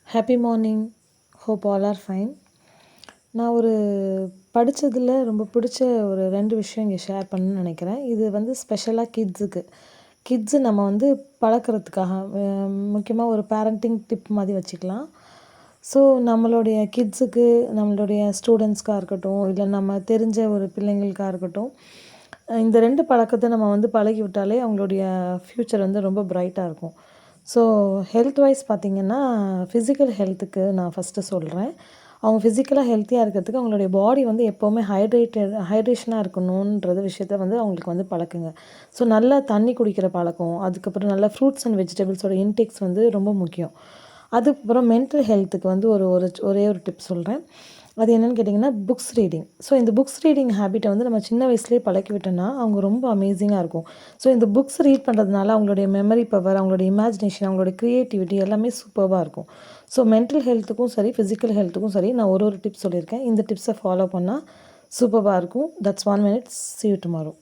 Happy morning. Hope all are fine. நான் ஒரு படித்ததில் ரொம்ப பிடிச்ச ஒரு 2 விஷயம் இங்கே ஷேர் பண்ணணும்னு நினைக்கிறேன். இது வந்து ஸ்பெஷலாக கிட்ஸுக்கு. கிட்ஸு நம்ம வந்து பழக்கிறதுக்காக முக்கியமாக ஒரு பேரண்டிங் டிப் மாதிரி வச்சுக்கலாம். ஸோ நம்மளுடைய கிட்ஸுக்கு, நம்மளுடைய ஸ்டூடெண்ட்ஸ்க்காக இருக்கட்டும், இல்லை நம்ம தெரிஞ்ச ஒரு பிள்ளைங்களுக்காக இருக்கட்டும், இந்த 2 பழக்கத்தை நம்ம வந்து பழகி விட்டாலே அவங்களுடைய ஃப்யூச்சர் வந்து ரொம்ப பிரைட்டாக இருக்கும். ஸோ ஹெல்த் வைஸ் பார்த்திங்கன்னா, ஃபிசிக்கல் ஹெல்த்துக்கு நான் ஃபஸ்ட்டு சொல்கிறேன். அவங்க ஃபிசிக்கலாக ஹெல்த்தியாக இருக்கிறதுக்கு அவங்களுடைய பாடி வந்து எப்போவுமே ஹைட்ரேஷனாக இருக்கணுன்றது விஷயத்த வந்து அவங்களுக்கு வந்து பழக்குங்க. ஸோ நல்லா தண்ணி குடிக்கிற பழக்கம், அதுக்கப்புறம் நல்லா ஃப்ரூட்ஸ் அண்ட் வெஜிடபிள்ஸோட இன்டேக்ஸ் வந்து ரொம்ப முக்கியம். அதுக்கப்புறம் மென்டல் ஹெல்த்துக்கு வந்து ஒரே ஒரு டிப் சொல்கிறேன். அது என்னென்னு கேட்டிங்கன்னா, புக்ஸ் ரீடிங். ஸோ இந்த புக்ஸ் ரீடிங் ஹேபிட்டை வந்து நம்ம சின்ன வயசுலேயே பழக்கி விட்டோம்னா அவங்க ரொம்ப அமேசிங்காக இருக்கும். ஸோ இந்த புக்ஸ் ரீட் பண்ணுறதுனால அவங்களுடைய மெமரி பவர், அவங்களுடைய இமேஜினேஷன், அவங்களுடைய க்ரியேட்டிவிட்டி எல்லாமே சூப்பராக இருக்கும். ஸோ மென்டல் ஹெல்த்துக்கும் சரி, ஃபிசிக்கல் ஹெல்த்துக்கும் சரி, நான் ஒரு டிப்ஸ் சொல்லியிருக்கேன். இந்த டிப்ஸை ஃபாலோ பண்ணால் சூப்பராக இருக்கும். That's 1 minute. See you tomorrow.